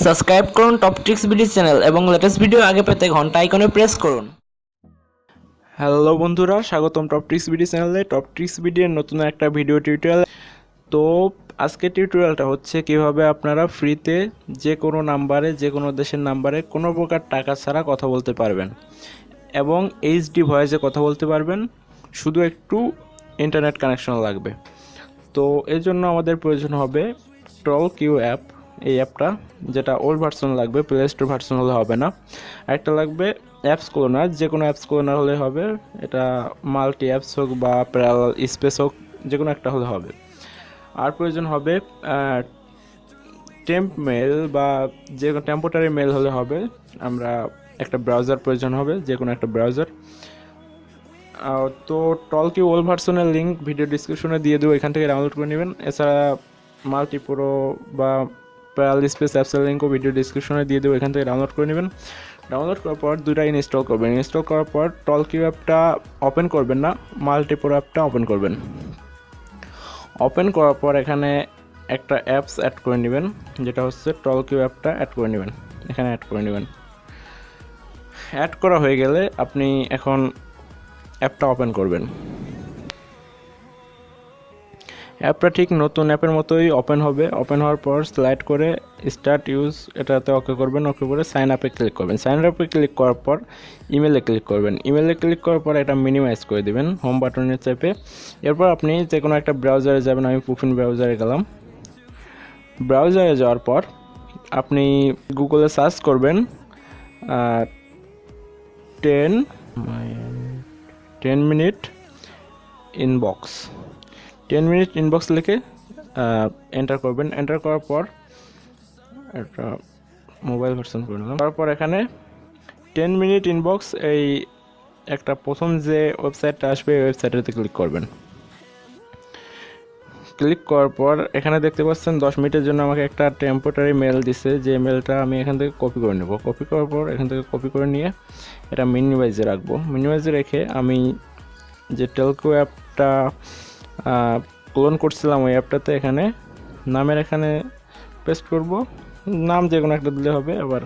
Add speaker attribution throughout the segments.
Speaker 1: Subscribe করুন top tricks video channel এবং latest video আগে পেতে ঘন্টা আইকনে প্রেস করুন।
Speaker 2: হ্যালো বন্ধুরা, স্বাগতম টপ ট্রিক্স ভিডিও চ্যানেলে। টপ ট্রিক্স ভিডিওর নতুন একটা ভিডিও টিউটোরিয়াল। তো আজকের টিউটোরিয়ালটা হচ্ছে কিভাবে আপনারা ফ্রিতে যে কোনো নাম্বারে, যে কোনো দেশের নাম্বারে কোনো প্রকার টাকা ছাড়া কথা বলতে পারবেন এবং এইচডি ভয়েসে কথা বলতে পারবেন। শুধু একটু ইন্টারনেট কানেকশন লাগবে। তো এর জন্য আমাদের প্রয়োজন হবে টল কিউ অ্যাপ। এই অ্যাপটা, যেটা ওল্ড ভার্সন লাগবে, প্লে স্টোর ভার্সন হলে হবে না। আরেকটা লাগবে অ্যাপস ক্লোনার, যে কোনো অ্যাপস ক্লোনার হলে হবে। এটা মাল্টি অ্যাপস হোক বা প্যারালাল স্পেস হোক, যে কোনো একটা হলে হবে। আর প্রয়োজন হবে টেম্প মেল বা যে কোনো টেম্পোরারি মেল হলে হবে। আমরা একটা ব্রাউজার প্রয়োজন হবে, যে কোনো একটা ব্রাউজার। তো টলকি ওল্ড ভার্সনের লিঙ্ক ভিডিও ডিসক্রিপশনে দিয়ে দেবো, এখান থেকে ডাউনলোড করে নেবেন। এছাড়া মাল্টিপ্রো বা প্যারাল স্পেস অ্যাপসের লিঙ্কও ভিডিও ডিসক্রিপশনে দিয়ে দেবো, এখান থেকে ডাউনলোড করে নেবেন। ডাউনলোড করার পর দুইটা ইনস্টল করবেন। ইনস্টল করার পর টলকিউ অ্যাপটা ওপেন করবেন না, মাল্টিপ্রো অ্যাপটা ওপেন করবেন। ওপেন করার পর এখানে একটা অ্যাপস অ্যাড করে নেবেন, যেটা হচ্ছে টলকিউ অ্যাপটা অ্যাড করে নেবেন, এখানে অ্যাড করে নেবেন। অ্যাড করা হয়ে গেলে আপনি এখন অ্যাপটা ওপেন করবেন। অ্যাপটা ঠিক নতুন অ্যাপের মতোই ওপেন হবে। ওপেন হওয়ার পর স্লাইড করে স্টার্ট ইউজ এটাতে ওকে করবেন। ওকে করে সাইন আপে ক্লিক করবেন। সাইন আপে ক্লিক করার পর ইমেলে ক্লিক করবেন। ইমেলে ক্লিক করার পর এটা মিনিমাইজ করে দেবেন হোম বাটনের চেপে। এরপর আপনি যে কোনো একটা ব্রাউজারে যাবেন। আমি পুফিন ব্রাউজারে গেলাম। ব্রাউজারে যাওয়ার পর আপনি গুগলে সার্চ করবেন 10 মিনিট ইনবক্স। 10 মিনিট ইনবক্স লিখে এন্টার করবেন। এন্টার করার পর একটা মোবাইল ভার্সন করে নিলাম। তারপর এখানে 10 মিনিট ইনবক্স এই একটা প্রথম যে ওয়েবসাইটটা আসবে এই ওয়েবসাইটেতে ক্লিক করবেন। ক্লিক করার পর এখানে দেখতে পাচ্ছেন 10 মিনিটের জন্য আমাকে একটা টেম্পোরারি মেল দিছে, যে মেলটা আমি এখান থেকে কপি করে নেব। কপি করার পর এখান থেকে কপি করে নিয়ে এটা মিনিমাইজে রাখবো। মিনিমাইজে রেখে আমি যে টেলকো অ্যাপটা ক্লোন করছিলাম ওই অ্যাপটাতে এখানে নামের এখানে পেস্ট করব। নাম যে কোনো একটা দিলে হবে। আবার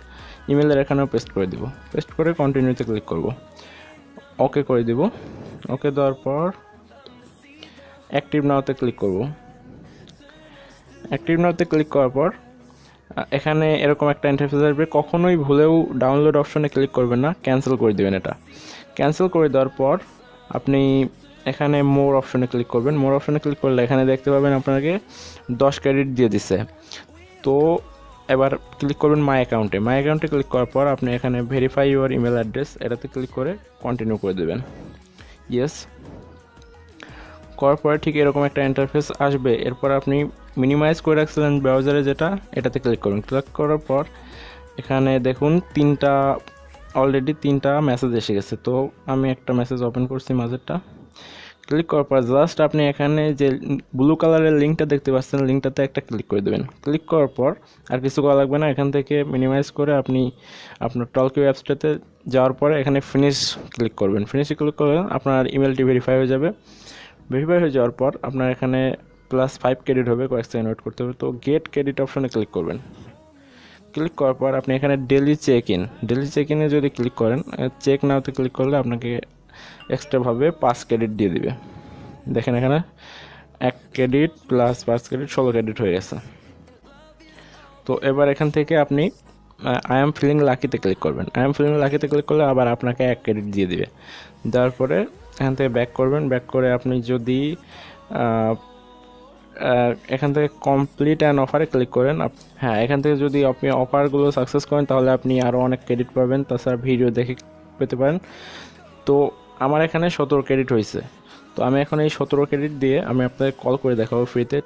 Speaker 2: ইমেলের এখানেও পেস্ট করে দিব। পেস্ট করে কন্টিনিউতে ক্লিক করব। ওকে করে দিব। ওকে দেওয়ার পর অ্যাক্টিভ নাওতে ক্লিক করব। অ্যাক্টিভ নাওতে ক্লিক করার পর এখানে এরকম একটা ইন্টারফেস আসবে। কখনোই ভুলেও ডাউনলোড অপশনে ক্লিক করবেন না, ক্যান্সেল করে দেবেন। এটা ক্যান্সেল করে দেওয়ার পর আপনি এখানে মোর অপশনে ক্লিক করবেন। মোর অপশনে ক্লিক করলে এখানে দেখতে পাবেন আপনাকে 10 ক্রেডিট দিয়ে দিছে। তো এবার ক্লিক করবেন মাই অ্যাকাউন্টে। মাই অ্যাকাউন্টে ক্লিক করার পর আপনি এখানে ভেরিফাই ইউর ইমেল অ্যাড্রেস এটাতে ক্লিক করে কন্টিনিউ করে দেবেন। ইয়েস করার পরে ঠিক এরকম একটা ইন্টারফেস আসবে। এরপর আপনি মিনিমাইজ করে রাখছিলেন ব্রাউজারে যেটা, এটাতে ক্লিক করুন। ক্লিক করার পর এখানে দেখুন অলরেডি তিনটা মেসেজ এসে গেছে। তো আমি একটা মেসেজ ওপেন করছি মাঝেরটা। ক্লিক করার পর জাস্ট আপনি এখানে যে ব্লু কালারের লিঙ্কটা দেখতে পাচ্ছেন, লিঙ্কটাতে একটা ক্লিক করে দেবেন। ক্লিক করার পর আর কিছু করা লাগবে না। এখান থেকে মিনিমাইজ করে আপনি আপনার টলকিউ অ্যাপসটাতে যাওয়ার পরে এখানে ফিনিশ ক্লিক করবেন। ফিনিশে ক্লিক করলে আপনার ইমেলটি ভেরিফাই হয়ে যাবে। ভেরিফাই হয়ে যাওয়ার পর আপনার এখানে +5 ক্রেডিট হবে, কয়েক সেকেন্ড ওয়েট করতে হবে। তো গেট ক্রেডিট অপশনে ক্লিক করবেন। ক্লিক করার পর আপনি এখানে ডেলি চেক ইনে যদি ক্লিক করেন, চেক নাওতে ক্লিক করলে আপনাকে এক্সট্রাভাবে 5 ক্রেডিট দিয়ে দিবে। দেখেন এখানে 1 ক্রেডিট প্লাস 5 ক্রেডিট 16 ক্রেডিট হয়ে গেছে। তো এবার এখান থেকে আপনি আই এম ফিলিং লাকিতে ক্লিক করবেন। আই এম ফিলিং লাকিতে ক্লিক করলে আবার আপনাকে 1 ক্রেডিট দিয়ে দিবে। দেওয়ার পরে এখান থেকে ব্যাক করবেন। ব্যাক করে আপনি যদি এখান থেকে কমপ্লিট অ্যান্ড অফারে ক্লিক করেন, হ্যাঁ এখান থেকে যদি আপনি অফারগুলো সাকসেস করেন তাহলে আপনি আরও অনেক ক্রেডিট পাবেন। তাছাড়া ভিডিও দেখে পেতে পারেন। তো আমার এখানে 17 ক্রেডিট হয়েছে। তো আমি এখন এই 17 ক্রেডিট দিয়ে আমি আপনাদের কল করে দেখাবো ফ্রিতে।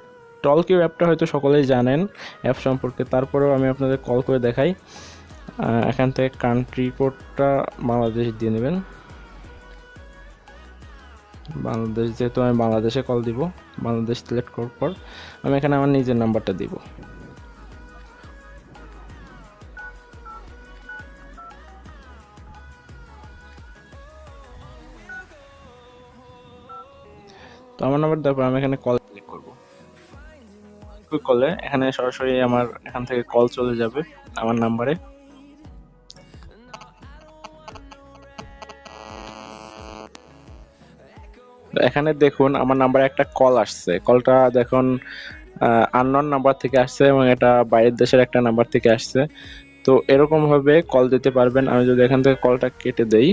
Speaker 2: টলকিউ অ্যাপটা হয়তো সকলেই জানেন অ্যাপ সম্পর্কে, তারপরেও আমি আপনাদের কল করে দেখাই। এখান থেকে কান্ট্রি কোডটা বাংলাদেশ দিয়ে নেবেন। বাংলাদেশ, যেহেতু আমি বাংলাদেশে কল দিব, বাংলাদেশ সিলেক্ট করার পর আমি এখানে আমার নিজের নাম্বারটা দিব। তো আমার নাম্বার দেওয়ার পর আমি এখানে কল ক্লিক করব। ক্লিক করলে এখানে সরাসরি আমার এখান থেকে কল চলে যাবে। আমার নাম্বারে। এখানে দেখুন আমার নাম্বারে একটা কল আসছে, কলটা দেখুন আননোন নাম্বার থেকে আসছে এবং এটা বাইরের দেশের একটা নাম্বার থেকে আসছে। তো এরকম ভাবে কল দিতে পারবেন। আমি যদি এখান থেকে কলটা কেটে দেই,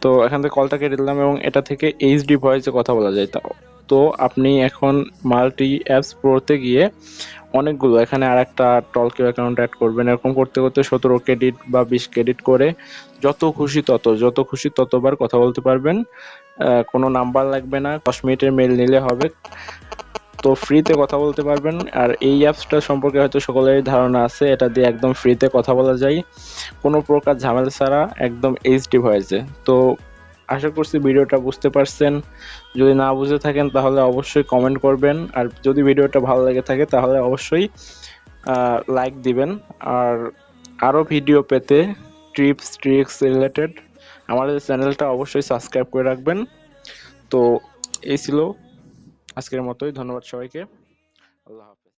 Speaker 2: তো এখান থেকে কলটা কেটে দিলাম এবং এটা থেকে এইচডি ভয়েসে কথা বলা যায়। তো আপনি এখন মাল্টি অ্যাপস প্রোতে গিয়ে অনেকগুলো এখানে আর একটা টলকিউ অ্যাকাউন্ট অ্যাড করবেন। এরকম করতে করতে 17 ক্রেডিট বা 20 ক্রেডিট করে যত খুশি ততবার কথা বলতে পারবেন। কোনো নাম্বার লাগবে না, 10 মিনিটের মেল নিলে হবে। তো ফ্রিতে কথা বলতে পারবেন। আর এই অ্যাপসটা সম্পর্কে হয়তো সকলেরই ধারণা আছে, এটা দিয়ে একদম ফ্রিতে কথা বলা যায় কোনো প্রকার ঝামেলা ছাড়া, একদম এইচডি ভয়েসে। তো আশা করছি ভিডিওটা বুঝতে পারছেন। যদি না বুঝে থাকেন তাহলে অবশ্যই কমেন্ট করবেন, আর যদি ভিডিওটা ভালো লেগে থাকে তাহলে অবশ্যই লাইক দিবেন। আর আরও ভিডিও পেতে টিপস ট্রিক্স রিলেটেড আমাদের চ্যানেলটা অবশ্যই সাবস্ক্রাইব করে রাখবেন। তো এই ছিল আজকের মতোই। ধন্যবাদ সবাইকে। আল্লাহ হাফেজ।